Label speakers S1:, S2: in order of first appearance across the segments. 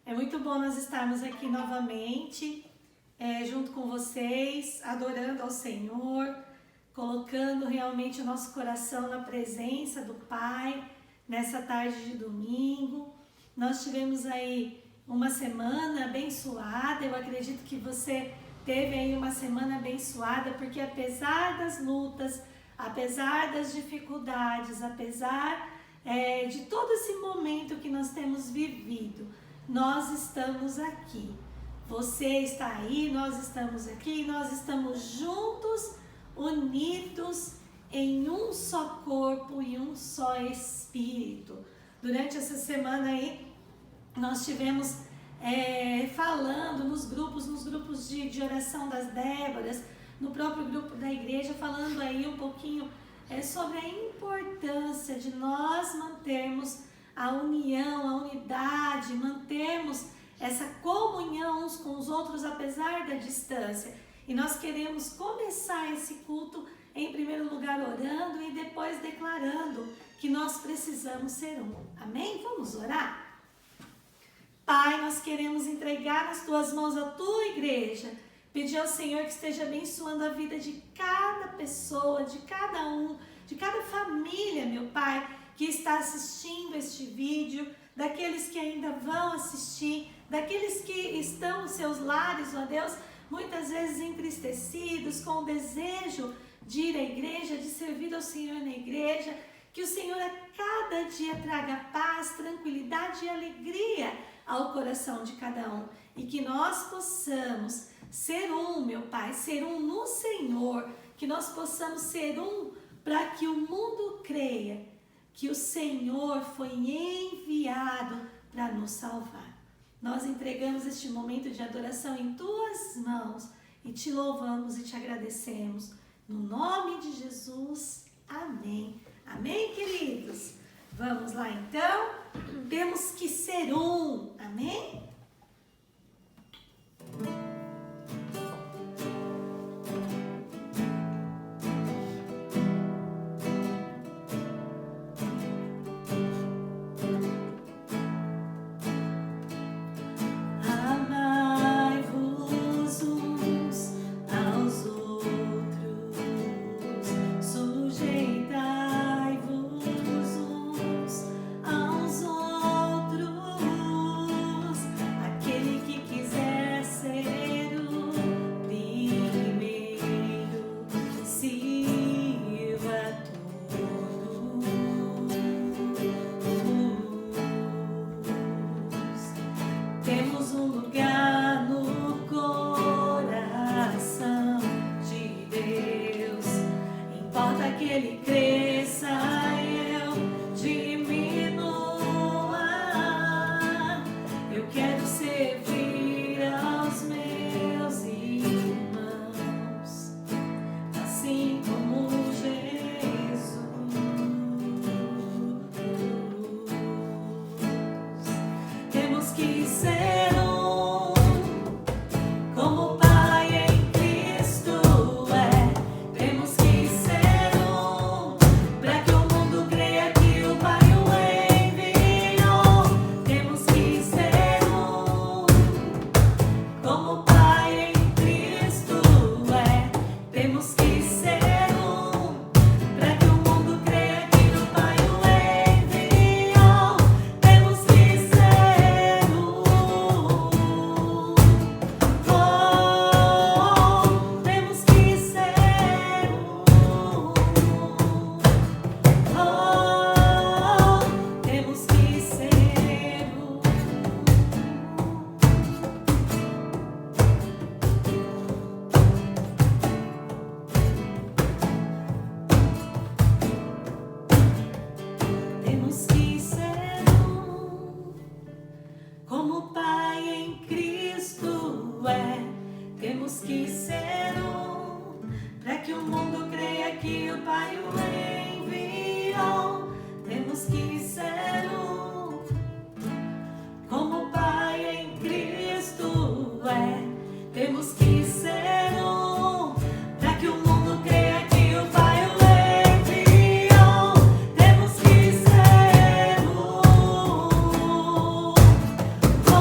S1: É muito bom nós estarmos aqui novamente, junto com vocês, adorando ao Senhor, colocando realmente o nosso coração na presença do Pai, nessa tarde de domingo. Nós tivemos aí uma semana abençoada, eu acredito que você teve aí uma semana abençoada, porque apesar das lutas, apesar das dificuldades, apesar de todo esse momento que nós temos vivido, nós estamos aqui. Você está aí, nós estamos aqui, nós estamos juntos, unidos em um só corpo e um só espírito. Durante essa semana aí, nós tivemos falando nos grupos de oração das Déboras, no próprio grupo da igreja, falando aí um pouquinho sobre a importância de nós mantermos a união, a unidade, mantermos essa comunhão uns com os outros apesar da distância. E nós queremos começar esse culto em primeiro lugar orando e depois declarando que nós precisamos ser um. Amém? Vamos orar? Pai, nós queremos entregar nas tuas mãos a tua igreja, pedir ao Senhor que esteja abençoando a vida de cada pessoa, de cada um, de cada família, meu Pai, que está assistindo este vídeo, daqueles que ainda vão assistir, daqueles que estão nos seus lares, ó Deus, muitas vezes entristecidos, com o desejo de ir à igreja, de servir ao Senhor na igreja, que o Senhor a cada dia traga paz, tranquilidade e alegria ao coração de cada um, e que nós possamos ser um, meu Pai, ser um no Senhor, que nós possamos ser um para que o mundo creia que o Senhor foi enviado para nos salvar. Nós entregamos este momento de adoração em tuas mãos e te louvamos e te agradecemos. No nome de Jesus, amém. Amém, queridos? Vamos lá então? Temos que ser um, amém?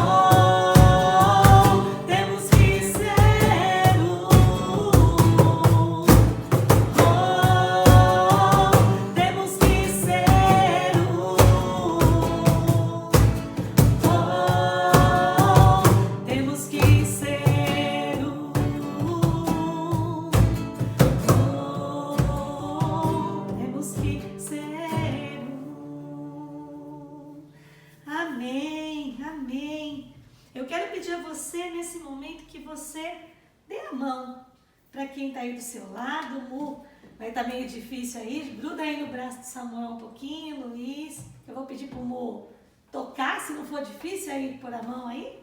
S2: Oh
S1: Eu quero pedir a você, nesse momento, que você dê a mão para quem está aí do seu lado. Mu, vai estar meio difícil aí, gruda aí no braço de Samuel um pouquinho, Luiz. Eu vou pedir para o Mu tocar, se não for difícil aí, pôr a mão aí.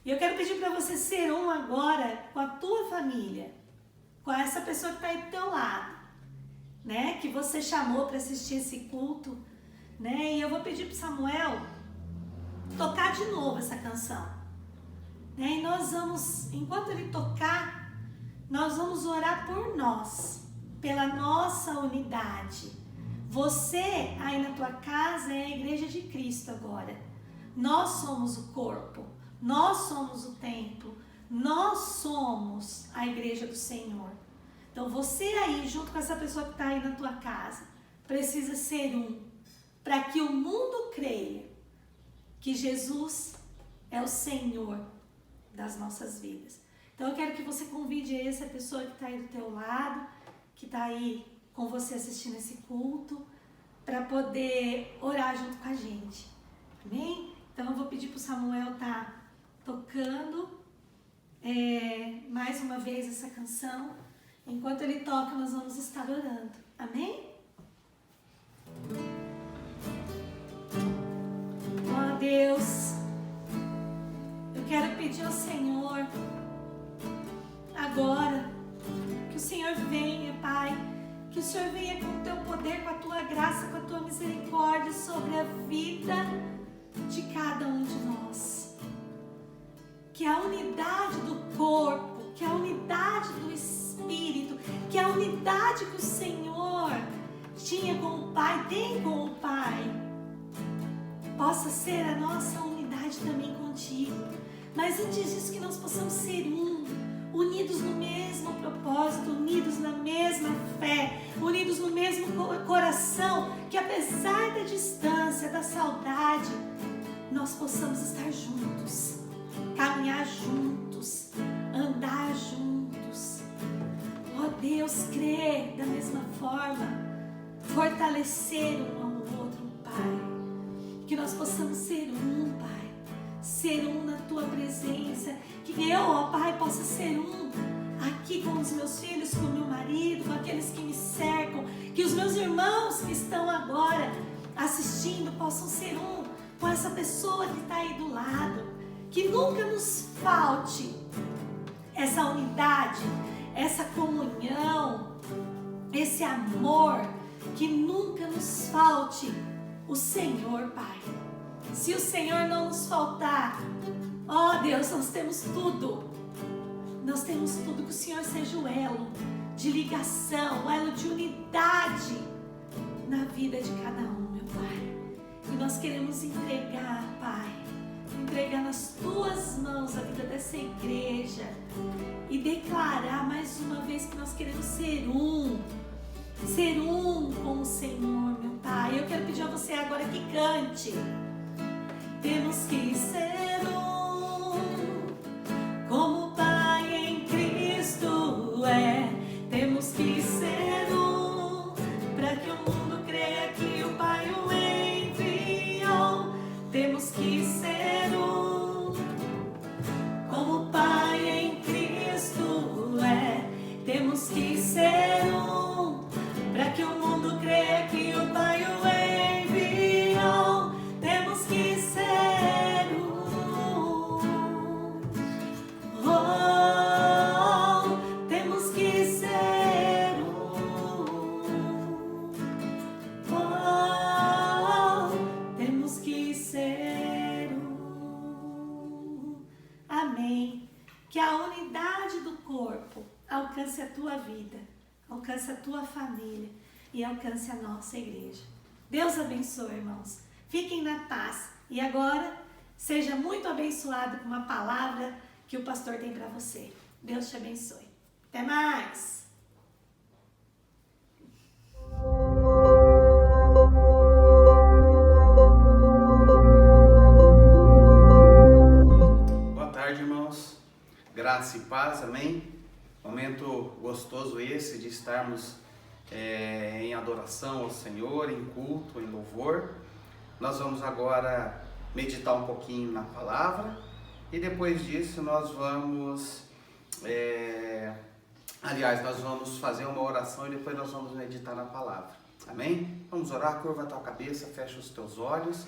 S1: E eu quero pedir para você ser um agora com a tua família, com essa pessoa que está aí do teu lado, né? Que você chamou para assistir esse culto, né? E eu vou pedir para o Samuel tocar de novo essa canção, né? E nós vamos, enquanto ele tocar, nós vamos orar por nós, pela nossa unidade. Você aí na tua casa é a igreja de Cristo agora. Nós somos o corpo, nós somos o templo, nós somos a igreja do Senhor. Então você aí, junto com essa pessoa que está aí na tua casa, precisa ser um, para que o mundo creia que Jesus é o Senhor das nossas vidas. Então eu quero que você convide essa pessoa que está aí do teu lado, que está aí com você assistindo esse culto, para poder orar junto com a gente. Amém? Então eu vou pedir para o Samuel estar tocando mais uma vez essa canção. Enquanto ele toca, nós vamos estar orando. Amém? Ó Deus, eu quero pedir ao Senhor agora que o Senhor venha, Pai, que o Senhor venha com o teu poder, com a tua graça, com a tua misericórdia sobre a vida de cada um de nós. Que a unidade do corpo, que a unidade do Espírito, que a unidade que o Senhor tinha com o Pai, tem com o Pai, possa ser a nossa unidade também contigo. Mas antes disso, que nós possamos ser unidos no mesmo propósito, unidos na mesma fé, unidos no mesmo coração, que apesar da distância, da saudade, nós possamos estar juntos, caminhar juntos, andar juntos. Ó Deus, crer da mesma forma, fortalecer um ao outro, Pai. Que nós possamos ser Pai. Ser na tua presença. Que eu, ó Pai, possa ser aqui com os meus filhos, com o meu marido, com aqueles que me cercam. Que os meus irmãos que estão agora assistindo possam ser com essa pessoa que está aí do lado. Que nunca nos falte essa unidade, essa comunhão, esse amor. Que nunca nos falte o Senhor, Pai. Se o Senhor não nos faltar, ó Deus, nós temos tudo. Nós temos tudo. Que o Senhor seja o elo de ligação, o elo de unidade na vida de cada um, meu Pai. E nós queremos entregar, Pai, entregar nas tuas mãos a vida dessa igreja e declarar mais uma vez que nós queremos ser com o Senhor, meu Pai. Eu quero pedir a você agora que cante. Temos que ser como o Pai em Cristo é. Temos que ser para que o mundo creia que o Pai o enviou. Temos que ser como o Pai em Cristo é. Temos que ser para que o mundo creia que o Pai o enviou. Temos que ser temos que ser temos que ser Amém. Que a unidade do corpo alcance a tua vida, alcance a tua família e alcance a nossa igreja. Deus abençoe, irmãos. Fiquem na paz. E agora, seja muito abençoado com uma palavra que o pastor tem para você. Deus te abençoe. Até mais!
S2: Boa tarde, irmãos. Graça e paz, amém? Momento gostoso esse de estarmos em adoração ao Senhor, em culto, em louvor. Nós vamos agora meditar um pouquinho na palavra e depois disso nós vamos, nós vamos fazer uma oração e depois nós vamos meditar na palavra. Amém? Vamos orar, curva a tua cabeça, fecha os teus olhos,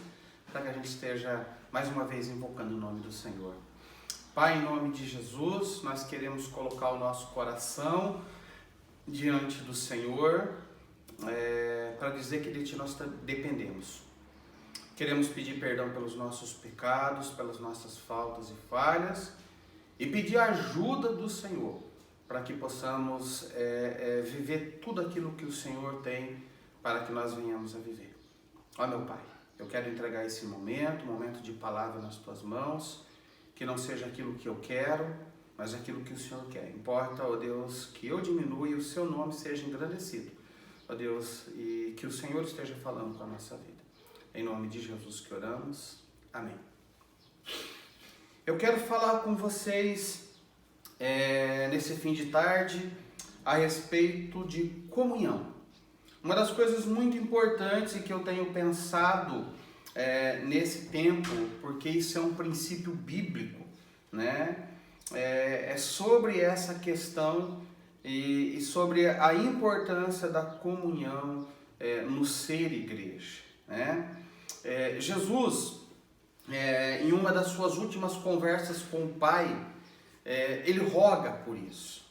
S2: para que a gente esteja mais uma vez invocando o nome do Senhor. Pai, em nome de Jesus, nós queremos colocar o nosso coração diante do Senhor, para dizer que de Ti nós dependemos. Queremos pedir perdão pelos nossos pecados, pelas nossas faltas e falhas, e pedir a ajuda do Senhor, para que possamos viver tudo aquilo que o Senhor tem para que nós venhamos a viver. Ó meu Pai, eu quero entregar esse momento de palavra nas Tuas mãos, que não seja aquilo que eu quero, mas aquilo que o Senhor quer. Importa, ó Deus, que eu diminua e o Seu nome seja engrandecido, ó Deus, e que o Senhor esteja falando com a nossa vida. Em nome de Jesus que oramos. Amém. Eu quero falar com vocês nesse fim de tarde a respeito de comunhão. Uma das coisas muito importantes e que eu tenho pensado nesse tempo, porque isso é um princípio bíblico, né? É sobre essa questão e sobre a importância da comunhão no ser igreja, né? Jesus, em uma das suas últimas conversas com o Pai, ele roga por isso.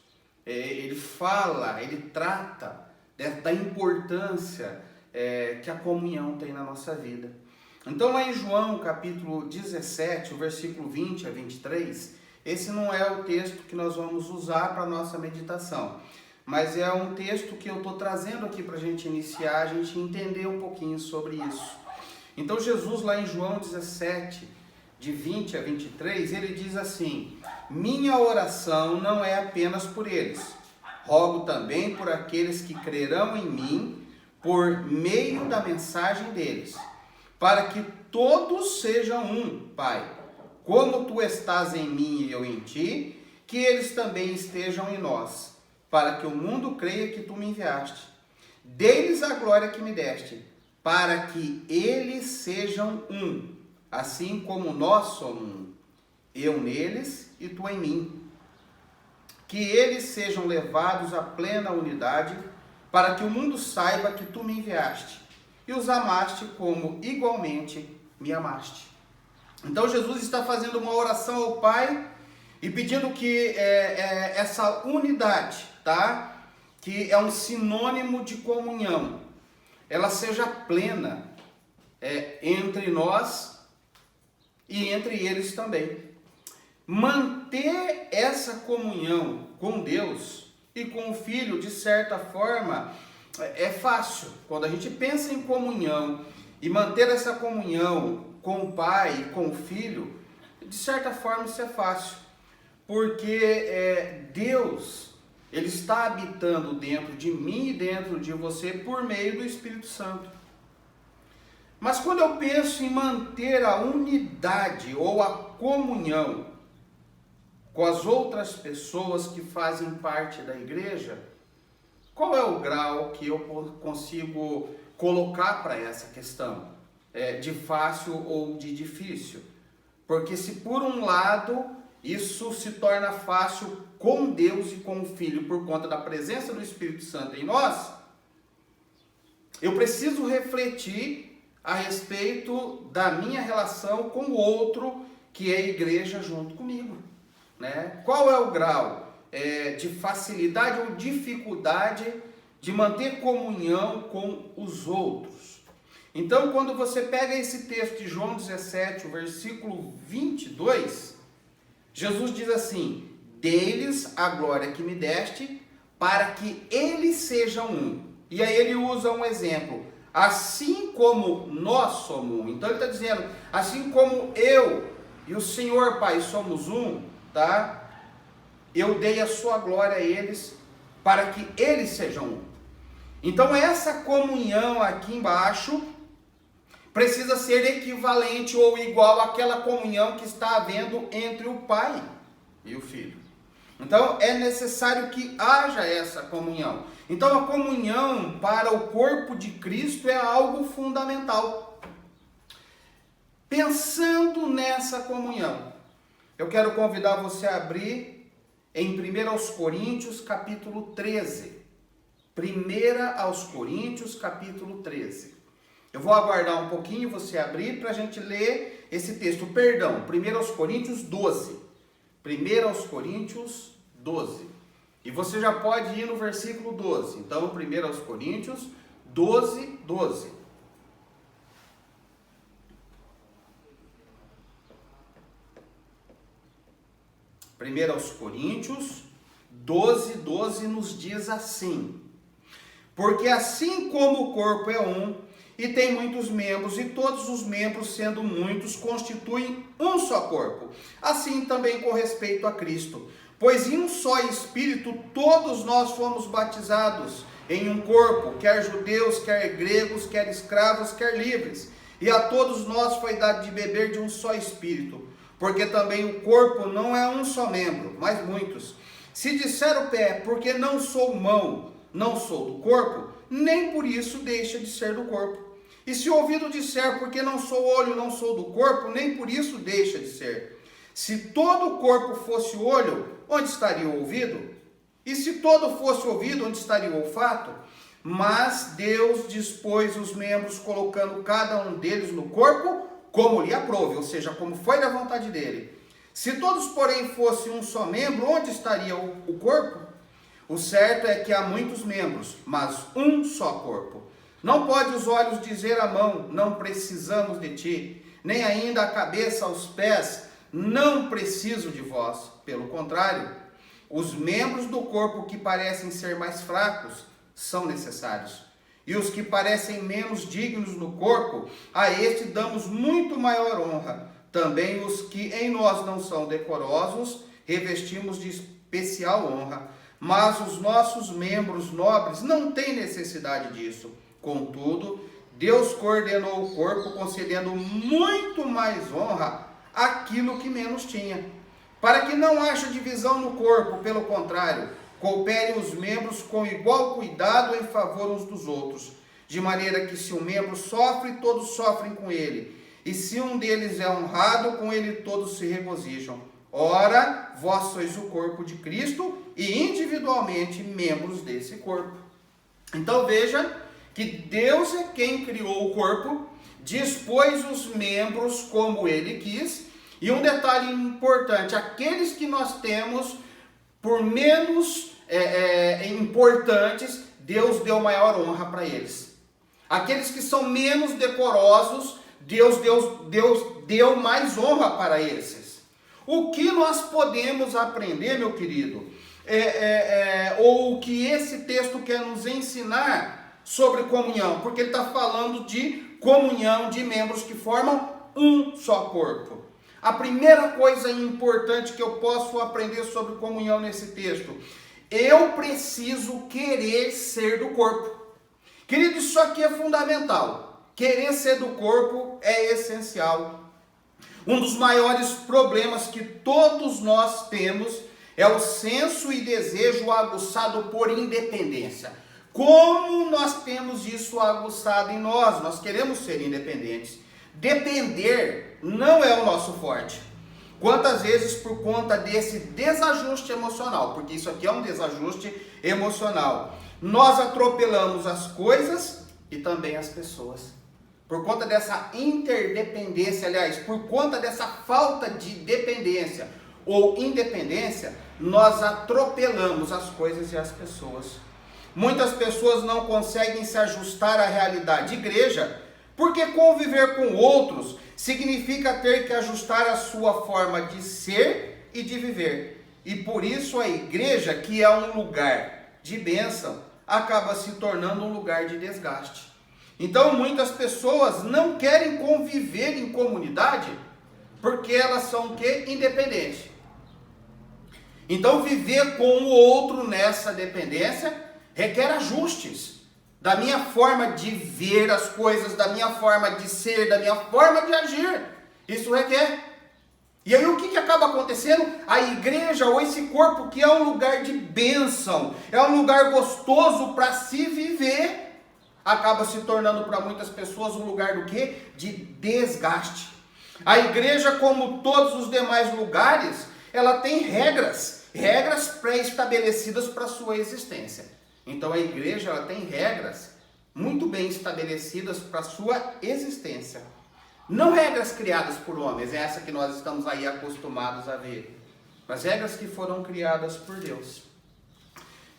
S2: Ele fala, ele trata da importância que a comunhão tem na nossa vida. Então lá em João capítulo 17, o versículo 20 a 23, esse não é o texto que nós vamos usar para a nossa meditação, mas é um texto que eu estou trazendo aqui para a gente iniciar, a gente entender um pouquinho sobre isso. Então Jesus lá em João 17, de 20 a 23, ele diz assim: minha oração não é apenas por eles, rogo também por aqueles que crerão em mim por meio da mensagem deles, para que todos sejam um, Pai, como Tu estás em mim e eu em Ti, que eles também estejam em nós, para que o mundo creia que Tu me enviaste. Dê-lhes a glória que me deste, para que eles sejam um, assim como nós somos um, eu neles e Tu em mim. Que eles sejam levados à plena unidade, para que o mundo saiba que Tu me enviaste e os amaste como igualmente me amaste. Então Jesus está fazendo uma oração ao Pai e pedindo que essa unidade, tá? Que é um sinônimo de comunhão, ela seja plena entre nós e entre eles também. Manter essa comunhão com Deus e com o Filho, de certa forma, é fácil. Quando a gente pensa em comunhão e manter essa comunhão com o Pai e com o Filho, de certa forma isso é fácil. Porque Deus, Ele está habitando dentro de mim e dentro de você por meio do Espírito Santo. Mas quando eu penso em manter a unidade ou a comunhão com as outras pessoas que fazem parte da igreja, qual é o grau que eu consigo colocar para essa questão? De fácil ou de difícil? Porque se por um lado isso se torna fácil com Deus e com o Filho por conta da presença do Espírito Santo em nós, eu preciso refletir a respeito da minha relação com o outro que é a igreja junto comigo, né? Qual é o grau de facilidade ou dificuldade de manter comunhão com os outros? Então, quando você pega esse texto de João 17, o versículo 22, Jesus diz assim: dê-lhes a glória que me deste, para que eles sejam um. E aí ele usa um exemplo: assim como nós somos um. Então ele está dizendo, assim como eu e o Senhor Pai somos um, tá? Eu dei a sua glória a eles, para que eles sejam um. Então essa comunhão aqui embaixo precisa ser equivalente ou igual àquela comunhão que está havendo entre o Pai e o Filho. Então é necessário que haja essa comunhão. Então a comunhão para o corpo de Cristo é algo fundamental. Pensando nessa comunhão, Eu quero convidar você a abrir em 1 Coríntios, capítulo 13. 1 Coríntios, capítulo 13. Eu vou aguardar um pouquinho você abrir para a gente ler esse texto. Perdão, 1 Coríntios 12. 1 Coríntios 12. E você já pode ir no versículo 12. Então, 1 Coríntios 12, 12. Aos Coríntios 12, 12 nos diz assim: porque assim como o corpo é um, e tem muitos membros, e todos os membros, sendo muitos, constituem um só corpo, assim também com respeito a Cristo. Pois em um só Espírito todos nós fomos batizados em um corpo, quer judeus, quer gregos, quer escravos, quer livres, e a todos nós foi dado de beber de um só Espírito. Porque também o corpo não é um só membro, mas muitos. Se disser o pé, porque não sou mão, não sou do corpo, nem por isso deixa de ser do corpo. E se o ouvido disser, porque não sou olho, não sou do corpo, nem por isso deixa de ser. Se todo o corpo fosse olho, onde estaria o ouvido? E se todo fosse ouvido, onde estaria o olfato? Mas Deus dispôs os membros, colocando cada um deles no corpo, como lhe aprouve, ou seja, como foi da vontade dele. Se todos, porém, fossem um só membro, onde estaria o corpo? O certo é que há muitos membros, mas um só corpo. Não pode os olhos dizer à mão, não precisamos de ti, nem ainda a cabeça aos pés, não preciso de vós. Pelo contrário, os membros do corpo que parecem ser mais fracos são necessários. E os que parecem menos dignos no corpo, a este damos muito maior honra. Também os que em nós não são decorosos, revestimos de especial honra. Mas os nossos membros nobres não têm necessidade disso. Contudo, Deus coordenou o corpo, concedendo muito mais honra àquilo que menos tinha. Para que não haja divisão no corpo, pelo contrário, cooperem os membros com igual cuidado em favor uns dos outros, de maneira que se um membro sofre, todos sofrem com ele, e se um deles é honrado, com ele todos se regozijam. Ora, vós sois o corpo de Cristo e individualmente membros desse corpo. Então veja que Deus é quem criou o corpo, dispôs os membros como ele quis, e um detalhe importante, aqueles que nós temos por menos importantes, Deus deu maior honra para eles. Aqueles que são menos decorosos, Deus deu mais honra para esses. O que nós podemos aprender, meu querido, ou o que esse texto quer nos ensinar sobre comunhão? Porque ele está falando de comunhão de membros que formam um só corpo. A primeira coisa importante que eu posso aprender sobre comunhão nesse texto: eu preciso querer ser do corpo. Querido, isso aqui é fundamental. Querer ser do corpo é essencial. Um dos maiores problemas que todos nós temos é o senso e desejo aguçado por independência. Como nós temos isso aguçado em nós? Nós queremos ser independentes. Depender não é o nosso forte. Quantas vezes por conta desse desajuste emocional, porque isso aqui é um desajuste emocional, nós atropelamos as coisas e também as pessoas. Por conta dessa interdependência, aliás, por conta dessa falta de dependência ou independência, nós atropelamos as coisas e as pessoas. Muitas pessoas não conseguem se ajustar à realidade igreja, porque conviver com outros significa ter que ajustar a sua forma de ser e de viver. E por isso a igreja, que é um lugar de bênção, acaba se tornando um lugar de desgaste. Então muitas pessoas não querem conviver em comunidade porque elas são o quê? Independentes. Então viver com o outro nessa dependência requer ajustes da minha forma de ver as coisas, da minha forma de ser, da minha forma de agir. Isso requer. E aí o que acaba acontecendo? A igreja, ou esse corpo, que é um lugar de bênção, é um lugar gostoso para se viver, acaba se tornando para muitas pessoas um lugar do quê? De desgaste. A igreja, como todos os demais lugares, ela tem regras pré-estabelecidas para a sua existência. Então a igreja, ela tem regras muito bem estabelecidas para a sua existência. Não regras criadas por homens, é essa que nós estamos aí acostumados a ver, mas regras que foram criadas por Deus.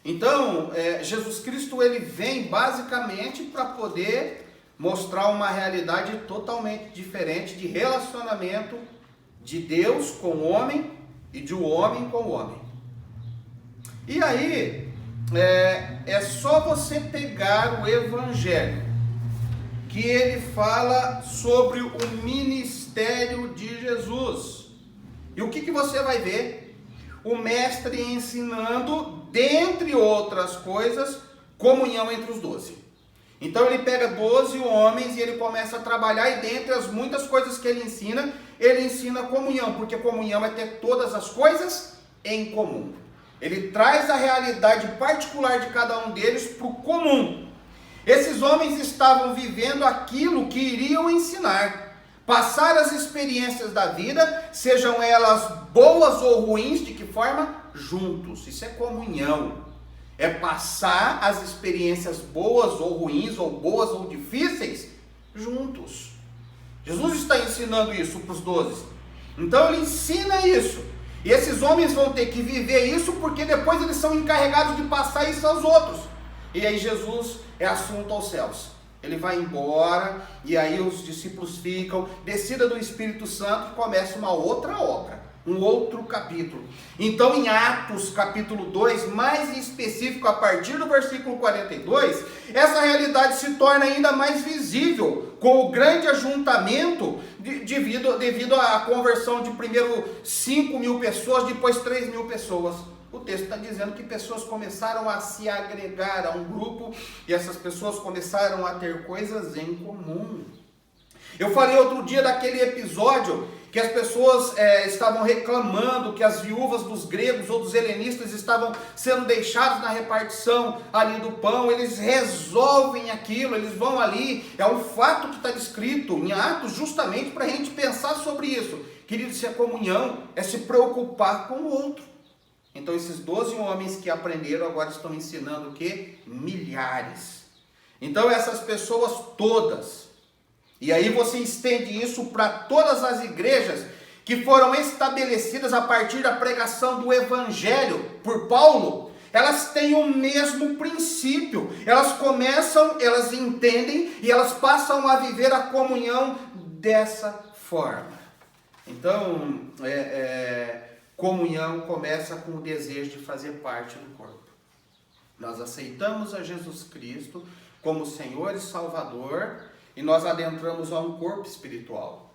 S2: Então, Jesus Cristo, ele vem basicamente para poder mostrar uma realidade totalmente diferente de relacionamento de Deus com o homem e de um homem com o homem. E aí, é só você pegar o Evangelho, que ele fala sobre o ministério de Jesus. E o que você vai ver? O mestre ensinando, dentre outras coisas, comunhão entre os 12. Então ele pega 12 homens e ele começa a trabalhar, e dentre as muitas coisas que ele ensina comunhão, porque comunhão é ter todas as coisas em comum. Ele traz a realidade particular de cada um deles para o comum. Esses homens estavam vivendo aquilo que iriam ensinar, passar as experiências da vida, sejam elas boas ou ruins, de que forma? Juntos. Isso é comunhão. É passar as experiências boas ou ruins, ou boas ou difíceis, juntos. Jesus está ensinando isso para os 12. Então ele ensina isso. E esses homens vão ter que viver isso, porque depois eles são encarregados de passar isso aos outros. E aí Jesus é assunto aos céus. Ele vai embora, e aí os discípulos ficam, descida do Espírito Santo, começa uma outra obra, um outro capítulo. Então em Atos capítulo 2, mais em específico a partir do versículo 42, essa realidade se torna ainda mais visível, com o grande ajuntamento devido à conversão de primeiro 5.000 pessoas, depois 3.000 pessoas. O texto está dizendo que pessoas começaram a se agregar a um grupo, e essas pessoas começaram a ter coisas em comum. Eu falei outro dia daquele episódio que as pessoas estavam reclamando que as viúvas dos gregos ou dos helenistas estavam sendo deixadas na repartição ali do pão. Eles resolvem aquilo, eles vão ali, é um fato que está descrito em Atos, justamente para a gente pensar sobre isso. Querido, se é comunhão, é se preocupar com o outro. Então esses 12 homens que aprenderam agora estão ensinando o quê? Milhares. Então essas pessoas todas, e aí você estende isso para todas as igrejas que foram estabelecidas a partir da pregação do Evangelho por Paulo, elas têm o mesmo princípio. Elas começam, elas entendem e elas passam a viver a comunhão dessa forma. Então, comunhão começa com o desejo de fazer parte do corpo. Nós aceitamos a Jesus Cristo como Senhor e Salvador, e nós adentramos a um corpo espiritual.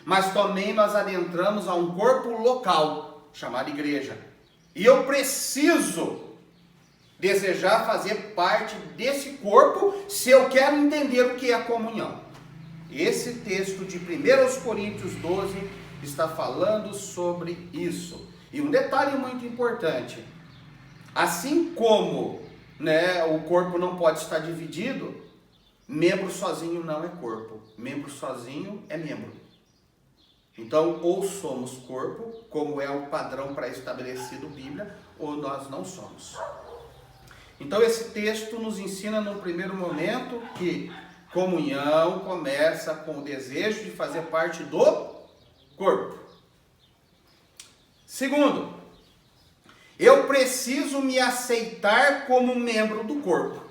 S2: Mas também nós adentramos a um corpo local, chamado igreja. E eu preciso desejar fazer parte desse corpo, se eu quero entender o que é a comunhão. Esse texto de 1 Coríntios 12 está falando sobre isso. E um detalhe muito importante: assim como o corpo não pode estar dividido, membro sozinho não é corpo, membro sozinho é membro. Então, ou somos corpo, como é o padrão pré-estabelecido Bíblia, ou nós não somos. Então esse texto nos ensina num primeiro momento que comunhão começa com o desejo de fazer parte do corpo. Segundo, eu preciso me aceitar como membro do corpo.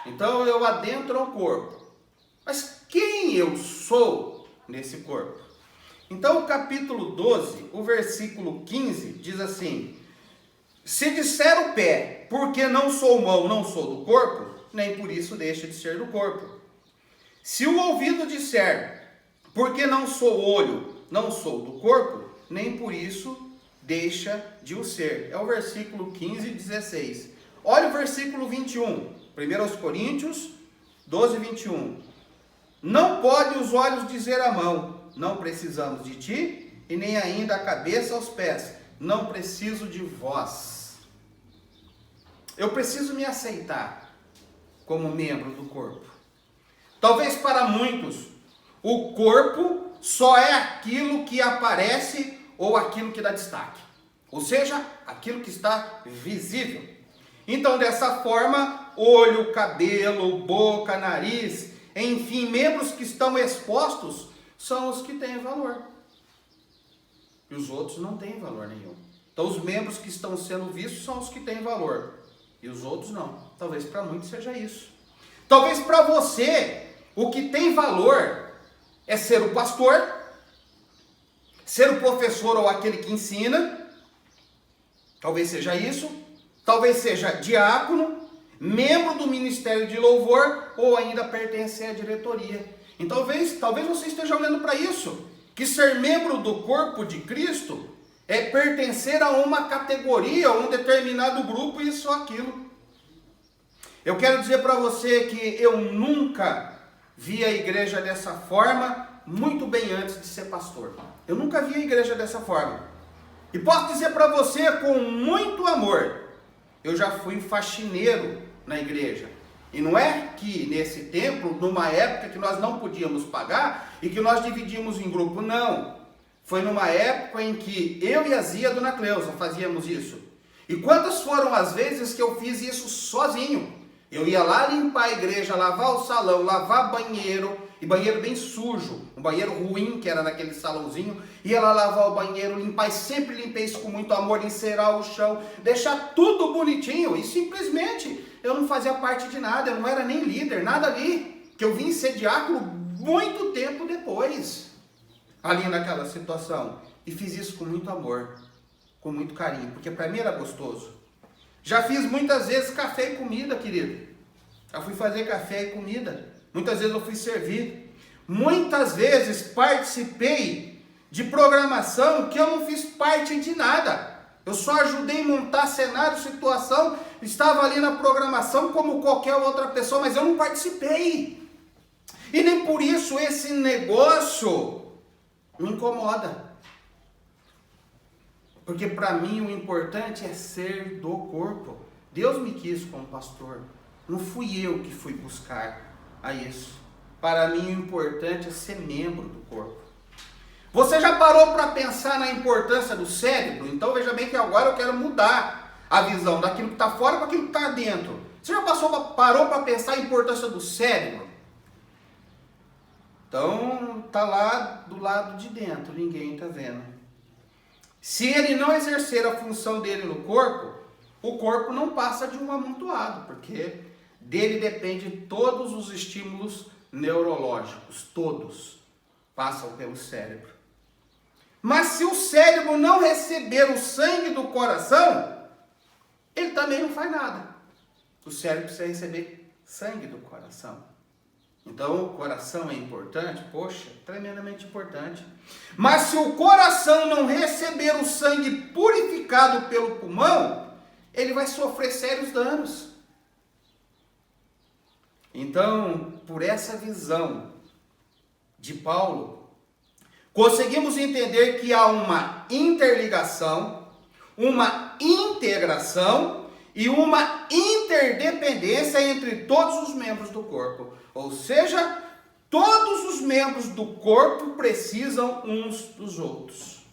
S2: Então eu adentro ao corpo. Mas quem eu sou nesse corpo? Então o capítulo 12, o versículo 15, diz assim: se disser o pé, porque não sou mão, não sou do corpo, nem por isso deixa de ser do corpo. Se o ouvido disser, porque não sou olho, não sou do corpo, nem por isso deixa de o ser. É o versículo 15 e 16. Olha o versículo 21, 1 Coríntios 12, 21. Não pode os olhos dizer à mão, não precisamos de ti, e nem ainda a cabeça aos pés, não preciso de vós. Eu preciso me aceitar como membro do corpo. Talvez para muitos, o corpo só é aquilo que aparece ou aquilo que dá destaque. Ou seja, aquilo que está visível. Então, dessa forma, olho, cabelo, boca, nariz, enfim, membros que estão expostos são os que têm valor. E os outros não têm valor nenhum. Então, os membros que estão sendo vistos são os que têm valor. E os outros não. Talvez para muitos seja isso. Talvez para você, o que tem valor é ser o pastor, ser o professor ou aquele que ensina. Talvez seja isso. Talvez seja diácono, membro do ministério de louvor ou ainda pertencer à diretoria. Então, talvez você esteja olhando para isso. Que ser membro do corpo de Cristo é pertencer a uma categoria, a um determinado grupo, isso ou aquilo. Eu quero dizer para você que eu nunca vi a igreja dessa forma, muito bem antes de ser pastor. Eu nunca vi a igreja dessa forma. E posso dizer para você com muito amor, eu já fui faxineiro na igreja. E não é que nesse templo, numa época que nós não podíamos pagar e que nós dividimos em grupo, não. Foi numa época em que eu e a Zia, a dona Cleusa, fazíamos isso. E quantas foram as vezes que eu fiz isso sozinho? Eu ia lá limpar a igreja, lavar o salão, lavar banheiro, e banheiro bem sujo, um banheiro ruim que era naquele salãozinho, ia lá lavar o banheiro, limpar, e sempre limpei isso com muito amor, encerar o chão, deixar tudo bonitinho, e simplesmente eu não fazia parte de nada, eu não era nem líder, nada ali, que eu vim ser diácono muito tempo depois, ali naquela situação, e fiz isso com muito amor, com muito carinho, porque para mim era gostoso. Já fiz muitas vezes café e comida, querido. Já fui fazer café e comida. Muitas vezes eu fui servir. Muitas vezes participei de programação que eu não fiz parte de nada. Eu só ajudei a montar cenário, situação, estava ali na programação como qualquer outra pessoa, mas eu não participei. E nem por isso esse negócio me incomoda. Porque para mim o importante é ser do corpo. Deus me quis como pastor. Não fui eu que fui buscar a isso. Para mim o importante é ser membro do corpo. Você já parou para pensar na importância do cérebro? Então veja bem que agora eu quero mudar a visão daquilo que está fora para aquilo que está dentro. Você já parou para pensar a importância do cérebro? Então está lá do lado de dentro, ninguém está vendo. Se ele não exercer a função dele no corpo, o corpo não passa de um amontoado, porque dele depende todos os estímulos neurológicos, todos passam pelo cérebro. Mas se o cérebro não receber o sangue do coração, ele também não faz nada. O cérebro precisa receber sangue do coração. Então, o coração é importante? Poxa, tremendamente importante. Mas se o coração não receber o sangue purificado pelo pulmão, ele vai sofrer sérios danos. Então, por essa visão de Paulo, conseguimos entender que há uma interligação, uma integração e uma interdependência entre todos os membros do corpo. Ou seja, todos os membros do corpo precisam uns dos outros.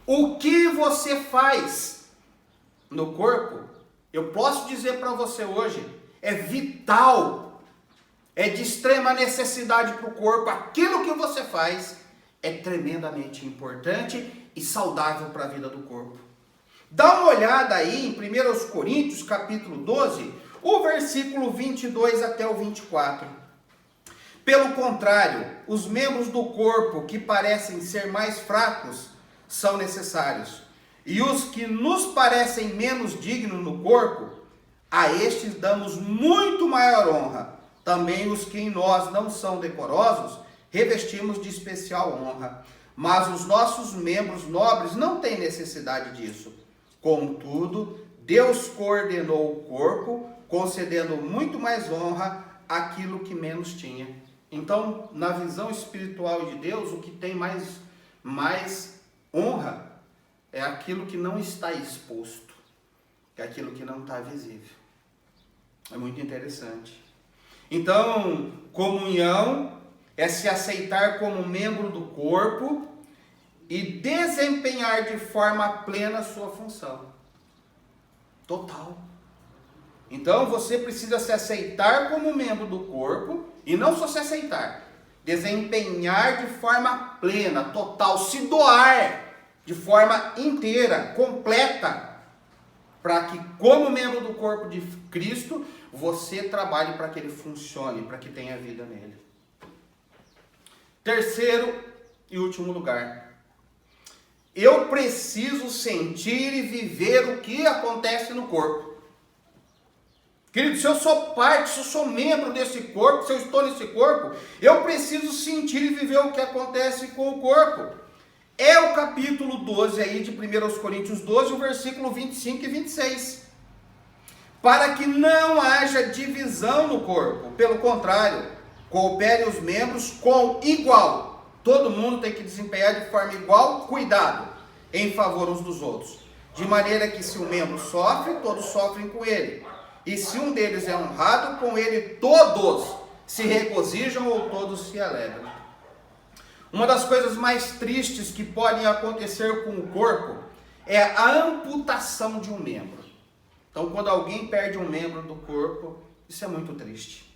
S2: O que você faz no corpo, eu posso dizer para você hoje, é vital, é de extrema necessidade para o corpo. Aquilo que você faz é tremendamente importante e saudável para a vida do corpo. Dá uma olhada aí em 1 Coríntios, capítulo 12, o versículo 22 até o 24. Pelo contrário, os membros do corpo que parecem ser mais fracos são necessários. E os que nos parecem menos dignos no corpo, a estes damos muito maior honra. Também os que em nós não são decorosos, revestimos de especial honra. Mas os nossos membros nobres não têm necessidade disso. Contudo, Deus coordenou o corpo, concedendo muito mais honra àquilo que menos tinha. Então, na visão espiritual de Deus, o que tem mais honra é aquilo que não está exposto, é aquilo que não está visível. É muito interessante. Então, comunhão é se aceitar como membro do corpo e desempenhar de forma plena a sua função. Total. Então você precisa se aceitar como membro do corpo, e não só se aceitar, desempenhar de forma plena, total, se doar de forma inteira, completa, para que como membro do corpo de Cristo, você trabalhe para que ele funcione, para que tenha vida nele. Terceiro e último lugar, eu preciso sentir e viver o que acontece no corpo. Querido, se eu sou parte, se eu sou membro desse corpo, se eu estou nesse corpo, eu preciso sentir e viver o que acontece com o corpo. É o capítulo 12 aí de 1 Coríntios 12, o versículo 25 e 26. Para que não haja divisão no corpo, pelo contrário, coopere os membros com igual. Todo mundo tem que desempenhar de forma igual, cuidado, em favor uns dos outros. De maneira que se um membro sofre, todos sofrem com ele. E se um deles é honrado, com ele todos se regozijam ou todos se alegram. Uma das coisas mais tristes que podem acontecer com o corpo é a amputação de um membro. Então, quando alguém perde um membro do corpo, isso é muito triste.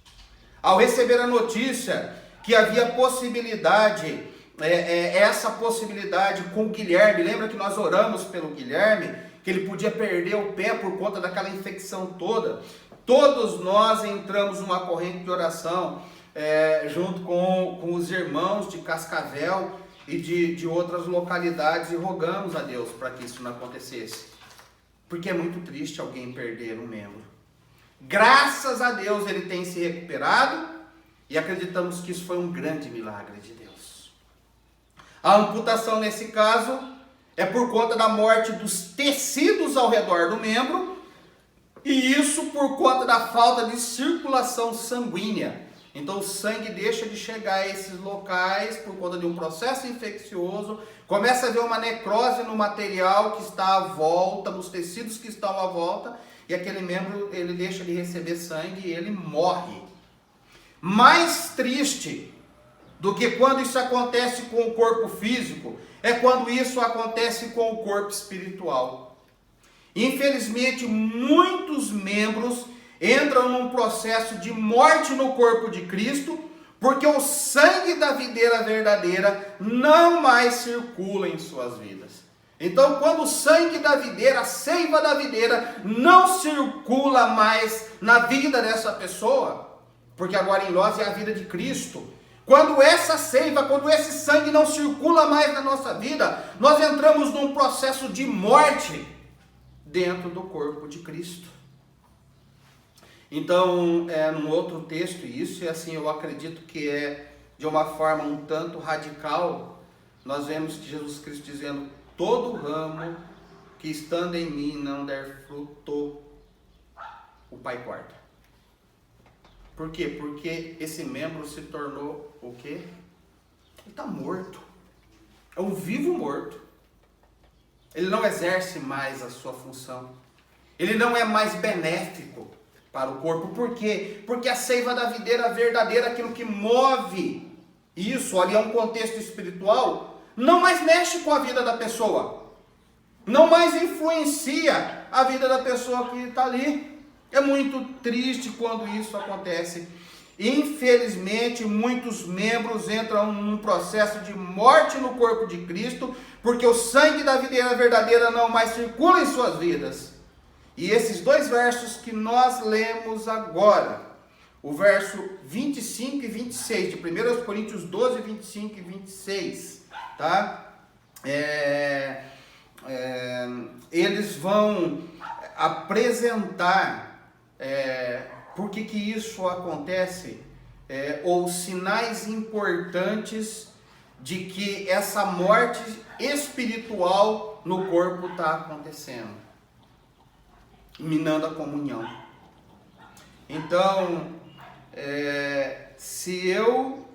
S2: Ao receber a notícia que havia possibilidade, essa possibilidade com o Guilherme, lembra que nós oramos pelo Guilherme, que ele podia perder o pé por conta daquela infecção toda? Todos nós entramos numa corrente de oração, junto com os irmãos de Cascavel e de outras localidades, e rogamos a Deus para que isso não acontecesse. Porque é muito triste alguém perder um membro. Graças a Deus ele tem se recuperado e acreditamos que isso foi um grande milagre de Deus. A amputação nesse caso é por conta da morte dos tecidos ao redor do membro, e isso por conta da falta de circulação sanguínea. Então o sangue deixa de chegar a esses locais por conta de um processo infeccioso, começa a haver uma necrose no material que está à volta, nos tecidos que estão à volta, e aquele membro ele deixa de receber sangue e ele morre. Mais triste do que quando isso acontece com o corpo físico, é quando isso acontece com o corpo espiritual. Infelizmente, muitos membros entram num processo de morte no corpo de Cristo, porque o sangue da videira verdadeira não mais circula em suas vidas. Então, quando o sangue da videira, a seiva da videira, não circula mais na vida dessa pessoa, porque agora em nós é a vida de Cristo. Quando essa seiva, quando esse sangue não circula mais na nossa vida, nós entramos num processo de morte dentro do corpo de Cristo. Então, num outro texto, isso é assim, eu acredito que é de uma forma um tanto radical, nós vemos Jesus Cristo dizendo: todo ramo que estando em mim não der fruto, o Pai corta. Por quê? Porque esse membro se tornou o quê? Ele está morto. É um vivo morto. Ele não exerce mais a sua função. Ele não é mais benéfico para o corpo. Por quê? Porque a seiva da videira verdadeira, aquilo que move isso, ali é um contexto espiritual, não mais mexe com a vida da pessoa. Não mais influencia a vida da pessoa que está ali. É muito triste quando isso acontece. Infelizmente, muitos membros entram num processo de morte no corpo de Cristo, porque o sangue da videira verdadeira não mais circula em suas vidas. E esses dois versos que nós lemos agora, o verso 25 e 26, de 1 Coríntios 12, 25 e 26, tá? Eles vão apresentar por que isso acontece, ou sinais importantes de que essa morte espiritual no corpo está acontecendo, minando a comunhão. Então, se eu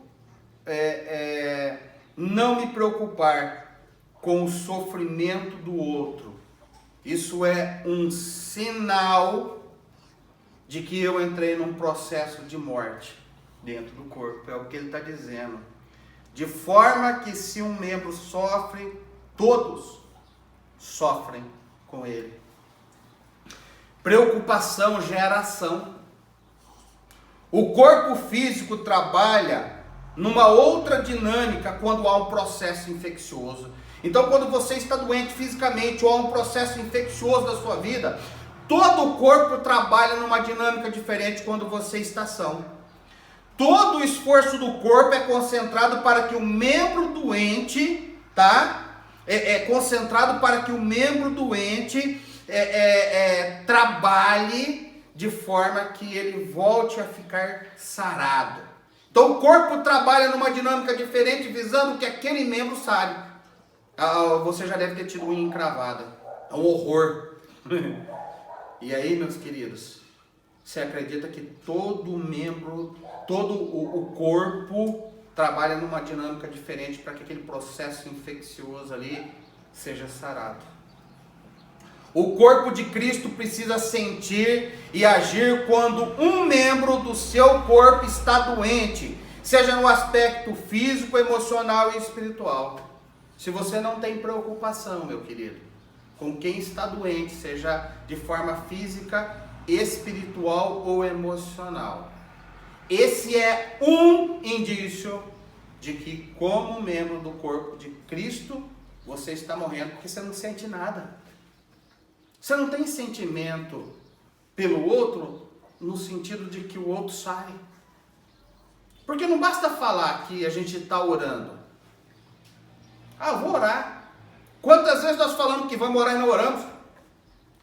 S2: não me preocupar com o sofrimento do outro, isso é um sinal de que eu entrei num processo de morte. dentro do corpo. É o que ele está dizendo. De forma que se um membro sofre, todos sofrem com ele. Preocupação gera ação. O corpo físico trabalha numa outra dinâmica quando há um processo infeccioso. Então, quando você está doente fisicamente ou há um processo infeccioso da sua vida, todo o corpo trabalha numa dinâmica diferente quando você está são. Todo o esforço do corpo é concentrado para que o membro doente, concentrado para que o membro doente trabalhe de forma que ele volte a ficar sarado. Então o corpo trabalha numa dinâmica diferente, visando que aquele membro sare. Você já deve ter tido unha encravada. É um horror. E aí, meus queridos, você acredita que todo membro, todo o corpo trabalha numa dinâmica diferente para que aquele processo infeccioso ali seja sarado. O corpo de Cristo precisa sentir e agir quando um membro do seu corpo está doente, seja no aspecto físico, emocional e espiritual. Se você não tem preocupação, meu querido, com quem está doente, seja de forma física, espiritual ou emocional, esse é um indício de que, como membro do corpo de Cristo, você está morrendo, porque você não sente nada. Você não tem sentimento pelo outro no sentido de que o outro sai. Porque não basta falar que a gente está orando. Eu vou orar. Quantas vezes nós falamos que vamos orar e não oramos?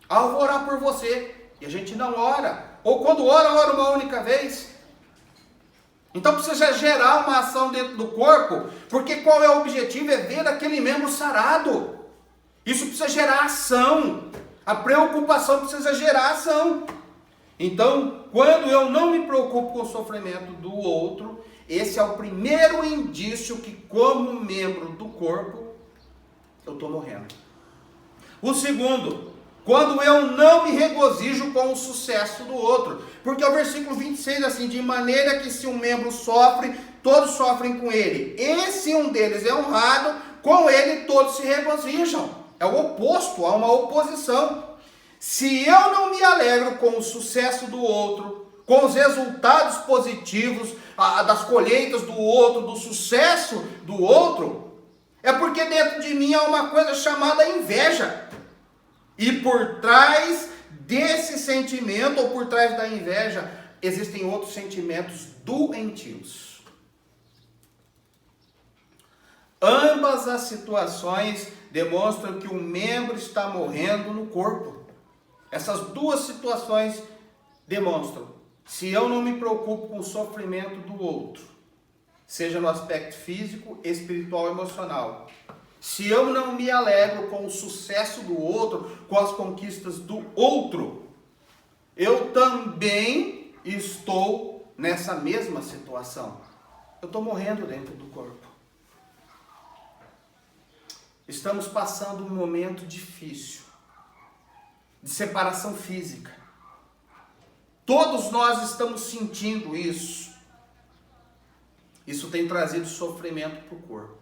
S2: Eu vou orar por você. E a gente não ora. Ou quando ora uma única vez. Então precisa gerar uma ação dentro do corpo. Porque qual é o objetivo? É ver aquele membro sarado. Isso precisa gerar ação. A preocupação precisa gerar ação. Então, quando eu não me preocupo com o sofrimento do outro, esse é o primeiro indício que, como membro do corpo, eu estou morrendo. O segundo, quando eu não me regozijo com o sucesso do outro. Porque o versículo 26 assim, de maneira que se um membro sofre, todos sofrem com ele. E se um deles é honrado, com ele todos se regozijam. É o oposto, há uma oposição. Se eu não me alegro com o sucesso do outro, com os resultados positivos, das colheitas do outro, do sucesso do outro, é porque dentro de mim há uma coisa chamada inveja. E por trás desse sentimento, ou por trás da inveja, existem outros sentimentos doentios. Ambas as situações demonstram que o membro está morrendo no corpo. Essas duas situações demonstram, se eu não me preocupo com o sofrimento do outro, seja no aspecto físico, espiritual ou emocional, se eu não me alegro com o sucesso do outro, com as conquistas do outro, eu também estou nessa mesma situação. Eu estou morrendo dentro do corpo. Estamos passando um momento difícil, de separação física. Todos nós estamos sentindo isso. Isso tem trazido sofrimento para o corpo.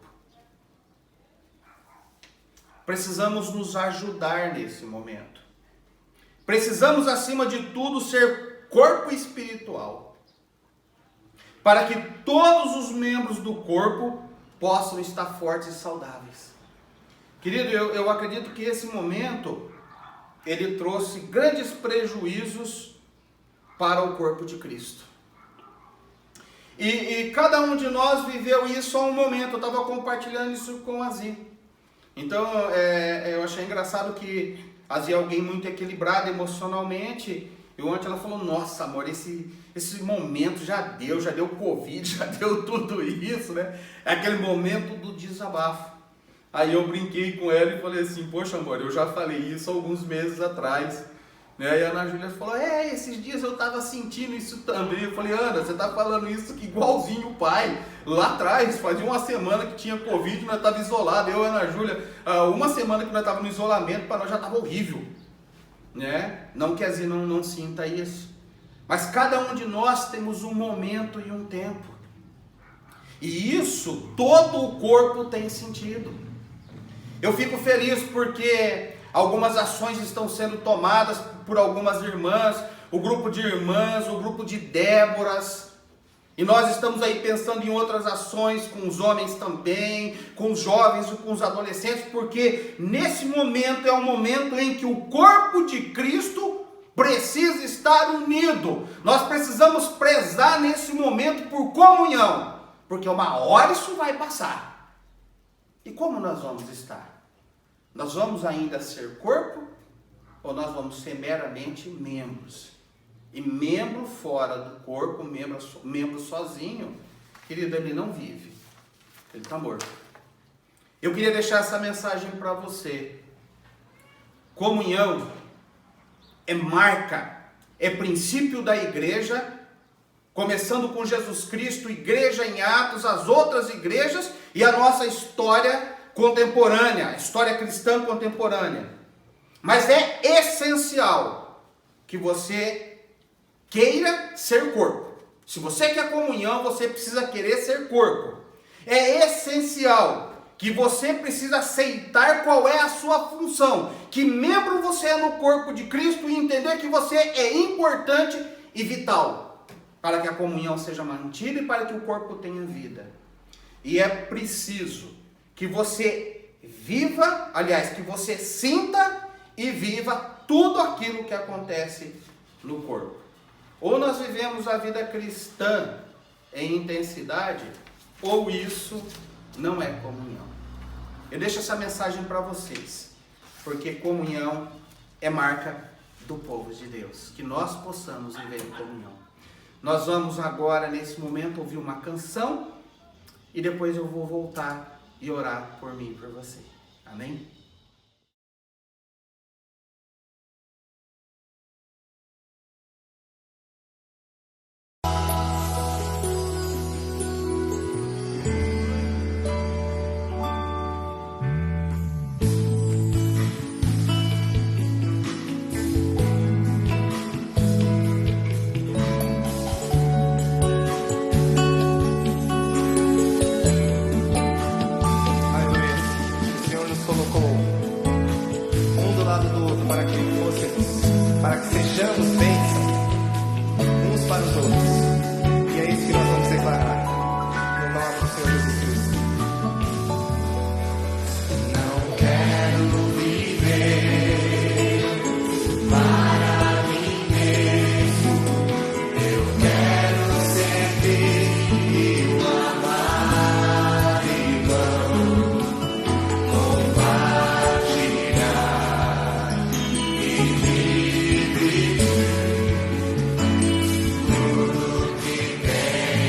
S2: Precisamos nos ajudar nesse momento. Precisamos, acima de tudo, ser corpo espiritual, para que todos os membros do corpo possam estar fortes e saudáveis. Querido, eu acredito que esse momento, ele trouxe grandes prejuízos para o corpo de Cristo. E cada um de nós viveu isso a um momento. Eu estava compartilhando isso com a Zi. Então, eu achei engraçado que a Zi é alguém muito equilibrada emocionalmente. E ontem ela falou, nossa amor, esse momento já deu Covid, já deu tudo isso, né? É aquele momento do desabafo. Aí eu brinquei com ela e falei assim, poxa amor, eu já falei isso alguns meses atrás. Né? E a Ana Júlia falou, esses dias eu estava sentindo isso também. Eu falei, Ana, você está falando isso que igualzinho o pai. Lá atrás, fazia uma semana que tinha Covid, nós estávamos isolados. Eu e a Ana Júlia, uma semana que nós estávamos no isolamento, para nós já estava horrível. Né? Não que a Zi não sinta isso. Mas cada um de nós temos um momento e um tempo. E isso, todo o corpo tem sentido. Eu fico feliz porque algumas ações estão sendo tomadas por algumas irmãs, o grupo de irmãs, o grupo de Déboras. E nós estamos aí pensando em outras ações com os homens também, com os jovens e com os adolescentes, porque nesse momento é um momento em que o corpo de Cristo precisa estar unido. Nós precisamos prezar nesse momento por comunhão, porque uma hora isso vai passar. E como nós vamos estar? Nós vamos ainda ser corpo ou nós vamos ser meramente membros? E membro fora do corpo, membro sozinho, querido, ele não vive. Ele está morto. Eu queria deixar essa mensagem para você. Comunhão é marca, é princípio da igreja, começando com Jesus Cristo, igreja em Atos, as outras igrejas e a nossa história contemporânea, a história cristã contemporânea. Mas é essencial que você queira ser corpo. Se você quer comunhão, você precisa querer ser corpo. É essencial que você precisa aceitar qual é a sua função, que membro você é no corpo de Cristo e entender que você é importante e vital para que a comunhão seja mantida e para que o corpo tenha vida. E é preciso que você viva, aliás, que você sinta e viva tudo aquilo que acontece no corpo. Ou nós vivemos a vida cristã em intensidade, ou isso não é comunhão. Eu deixo essa mensagem para vocês, porque comunhão é marca do povo de Deus, que nós possamos viver em comunhão. Nós vamos agora, nesse momento, ouvir uma canção, e depois eu vou voltar e orar por mim e por você. Amém?
S3: Para que sejamos bênção uns para os outros. E é isso que nós vamos declarar no nome do Senhor Jesus Cristo. Não quero viver para mim mesmo. Eu quero servir e amar irmão, compartilhar e tudo que tem.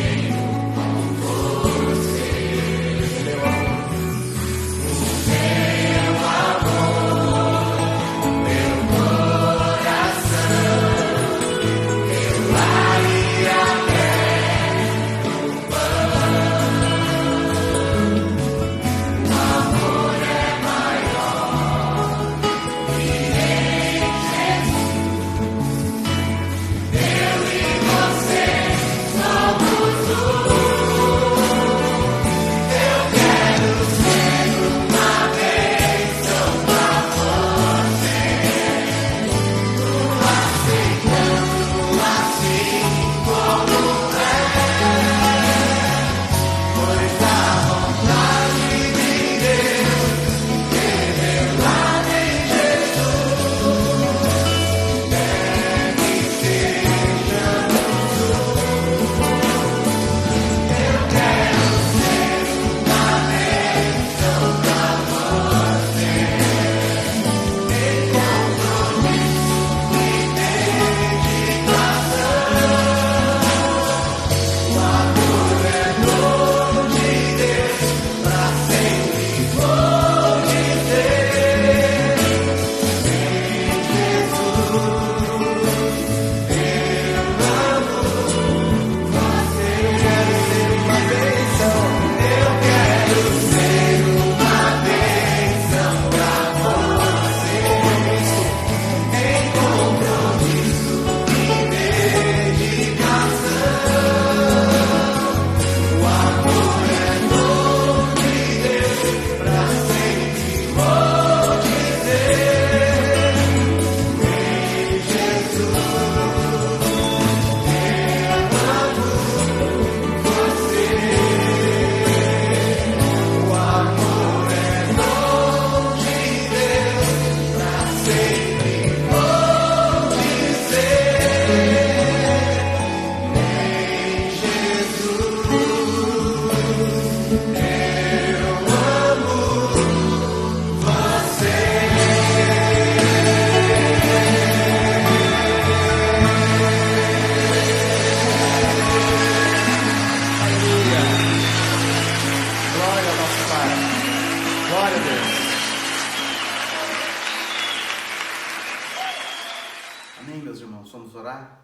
S2: Vamos orar?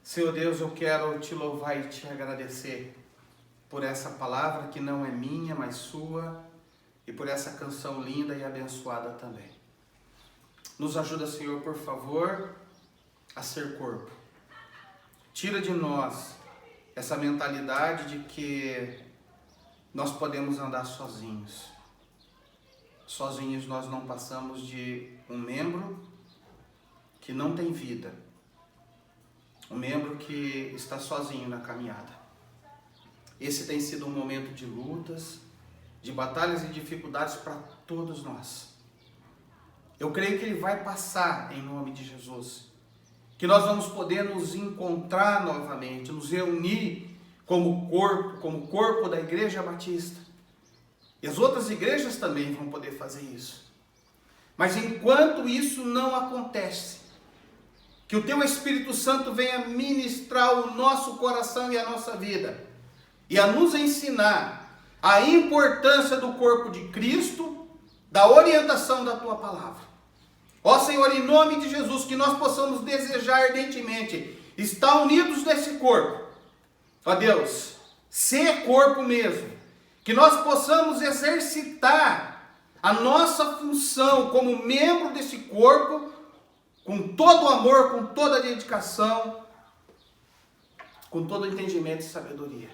S2: Senhor Deus, eu quero te louvar e te agradecer por essa palavra que não é minha, mas sua, e por essa canção linda e abençoada também. Nos ajuda, Senhor, por favor, a ser corpo. Tira de nós essa mentalidade de que nós podemos andar sozinhos. Sozinhos nós não passamos de um membro que não tem vida. Um membro que está sozinho na caminhada. Esse tem sido um momento de lutas, de batalhas e dificuldades para todos nós. Eu creio que ele vai passar em nome de Jesus. Que nós vamos poder nos encontrar novamente, nos reunir como corpo da Igreja Batista. E as outras igrejas também vão poder fazer isso. Mas enquanto isso não acontece, que o Teu Espírito Santo venha ministrar o nosso coração e a nossa vida, e a nos ensinar a importância do corpo de Cristo, da orientação da Tua palavra. Ó Senhor, em nome de Jesus, que nós possamos desejar ardentemente estar unidos nesse corpo. Ó Deus, ser corpo mesmo. Que nós possamos exercitar a nossa função como membro desse corpo, com todo o amor, com toda a dedicação, com todo o entendimento e sabedoria.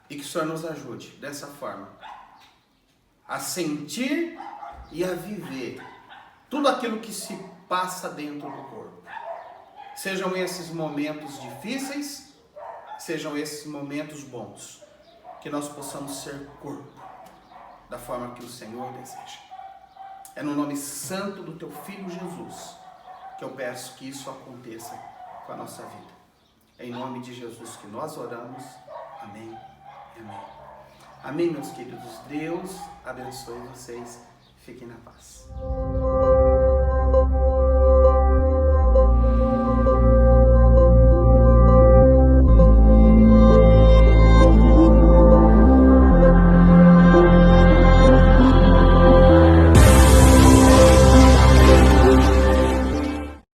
S2: E que o Senhor nos ajude dessa forma a sentir e a viver tudo aquilo que se passa dentro do corpo. Sejam esses momentos difíceis, sejam esses momentos bons, que nós possamos ser corpo, da forma que o Senhor deseja. É no nome santo do Teu Filho Jesus que eu peço que isso aconteça com a nossa vida. É em nome de Jesus que nós oramos. Amém. Amém. Amém, meus queridos. Deus abençoe vocês. Fiquem na paz.